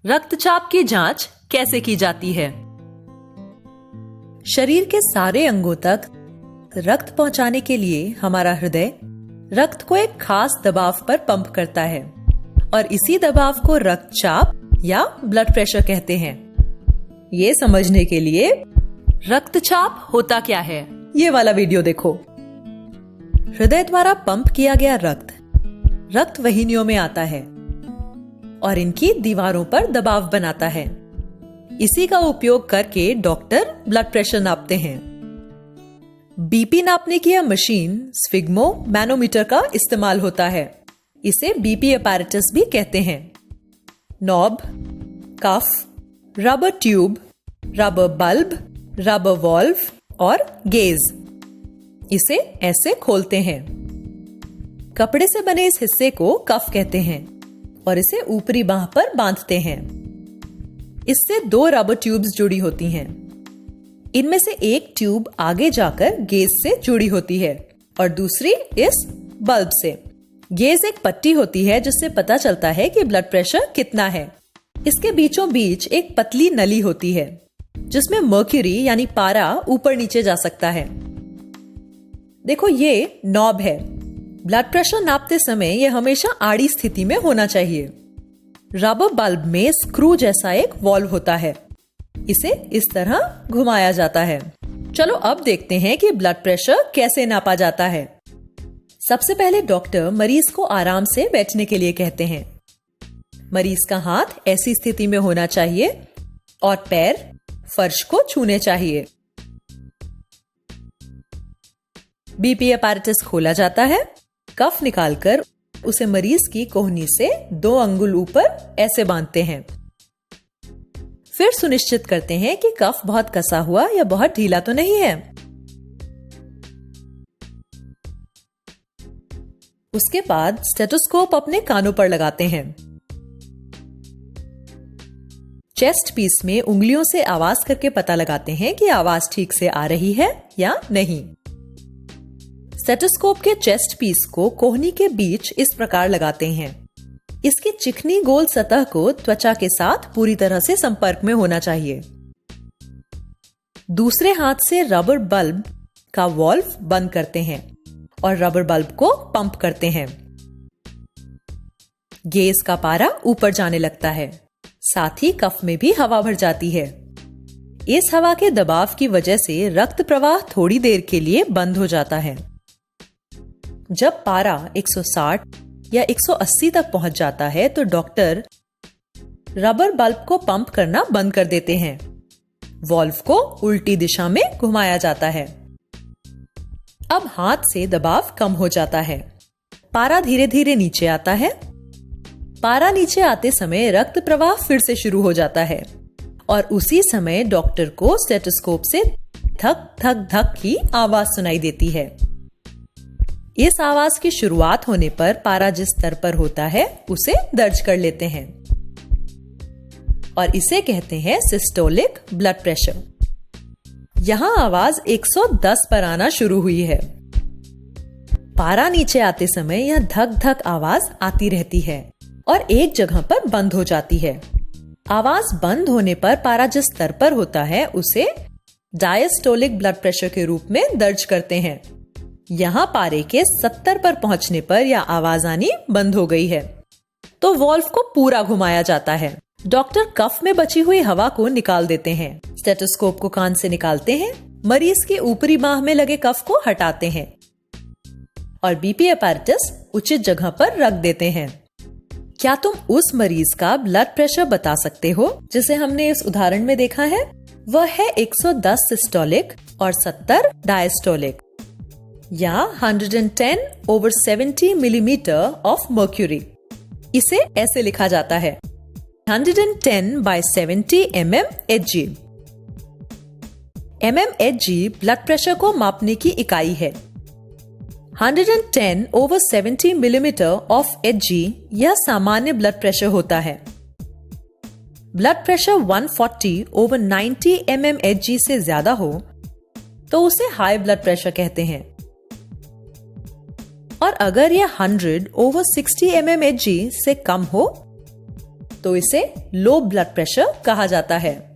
रक्तचाप की जांच कैसे की जाती है? शरीर के सारे अंगों तक रक्त पहुंचाने के लिए हमारा हृदय रक्त को एक खास दबाव पर पंप करता है और इसी दबाव को रक्तचाप या ब्लड प्रेशर कहते हैं। ये समझने के लिए रक्तचाप होता क्या है, ये वाला वीडियो देखो। हृदय द्वारा पंप किया गया रक्त वाहिनियों में आता है और इनकी दीवारों पर दबाव बनाता है। इसी का उपयोग करके डॉक्टर ब्लड प्रेशर नापते हैं। बीपी नापने की यह मशीन स्फिग्मो मैनोमीटर का इस्तेमाल होता है। इसे बीपी अपैरेटस भी कहते हैं। Knob, cuff, rubber tube, rubber bulb, rubber valve और गेज, इसे ऐसे खोलते हैं। कपड़े से बने इस हिस्से को कफ कहते हैं और इसे ऊपरी बांह पर बांधते हैं। इससे दो रबर ट्यूब्स जुड़ी होती हैं। इनमें से एक ट्यूब आगे जाकर गेज से जुड़ी होती है और दूसरी इस बल्ब से। गेज एक पट्टी होती है जिससे पता चलता है कि ब्लड प्रेशर कितना है। इसके बीचों बीच एक पतली नली होती है जिसमें मर्क्यूरी यानी पारा ऊपर नीचे जा सकता है। देखो, ये नॉब है। ब्लड प्रेशर नापते समय यह हमेशा आड़ी स्थिति में होना चाहिए। रबर बल्ब में स्क्रू जैसा एक वॉल्व होता है। इसे इस तरह घुमाया जाता है। चलो अब देखते हैं कि ब्लड प्रेशर कैसे नापा जाता है। सबसे पहले डॉक्टर मरीज को आराम से बैठने के लिए कहते हैं। मरीज का हाथ ऐसी स्थिति में होना चाहिए और पैर फर्श को छूने चाहिए। बीपी अपैरेटस खोला जाता है। कफ निकालकर उसे मरीज की कोहनी से 2 अंगुल ऊपर ऐसे बांधते हैं। फिर सुनिश्चित करते हैं कि कफ बहुत कसा हुआ या बहुत ढीला तो नहीं है। उसके बाद स्टेथोस्कोप अपने कानों पर लगाते हैं। चेस्ट पीस में उंगलियों से आवाज करके पता लगाते हैं कि आवाज ठीक से आ रही है या नहीं। स्टेथोस्कोप के चेस्ट पीस को कोहनी के बीच इस प्रकार लगाते हैं। इसकी चिकनी गोल सतह को त्वचा के साथ पूरी तरह से संपर्क में होना चाहिए। दूसरे हाथ से रबर बल्ब का वॉल्व बंद करते हैं और रबर बल्ब को पंप करते हैं। गेज का पारा ऊपर जाने लगता है। साथ ही कफ में भी हवा भर जाती है। इस हवा के दबाव की वजह से रक्त प्रवाह थोड़ी देर के लिए बंद हो जाता है। जब पारा 160 या 180 तक पहुंच जाता है तो डॉक्टर रबर बल्ब को पंप करना बंद कर देते हैं। वॉल्व को उल्टी दिशा में घुमाया जाता है। अब हाथ से दबाव कम हो जाता है। पारा धीरे धीरे नीचे आता है। पारा नीचे आते समय रक्त प्रवाह फिर से शुरू हो जाता है और उसी समय डॉक्टर को स्टेथोस्कोप से धक धक धक की आवाज सुनाई देती है। इस आवाज की शुरुआत होने पर पारा जिस स्तर पर होता है उसे दर्ज कर लेते हैं और इसे कहते हैं सिस्टोलिक ब्लड प्रेशर। यहां आवाज 110 पर आना शुरू हुई है। पारा नीचे आते समय यह धक धक आवाज आती रहती है और एक जगह पर बंद हो जाती है। आवाज बंद होने पर पारा जिस स्तर पर होता है उसे डायस्टोलिक ब्लड प्रेशर के रूप में दर्ज करते हैं। यहाँ पारे के 70 पर पहुंचने पर यह आवाज आनी बंद हो गई है तो वॉल्व को पूरा घुमाया जाता है। डॉक्टर कफ में बची हुई हवा को निकाल देते हैं। स्टेथोस्कोप को कान से निकालते हैं। मरीज के ऊपरी बांह में लगे कफ को हटाते हैं और बीपी अपैरेटस उचित जगह पर रख देते हैं। क्या तुम उस मरीज का ब्लड प्रेशर बता सकते हो जिसे हमने इस उदाहरण में देखा है? वह है 110 सिस्टोलिक और 70 डायस्टोलिक या 110/70 मिलीमीटर ऑफ मर्क्यूरी। इसे ऐसे लिखा जाता है 110/70 mmHg। mmHg ब्लड प्रेशर को मापने की इकाई है। 110/70 मिलीमीटर ऑफ Hg यह सामान्य ब्लड प्रेशर होता है। ब्लड प्रेशर 140/90 mmHg से ज्यादा हो तो उसे हाई ब्लड प्रेशर कहते हैं और अगर यह 100/60 mmHg से कम हो तो इसे लो ब्लड प्रेशर कहा जाता है।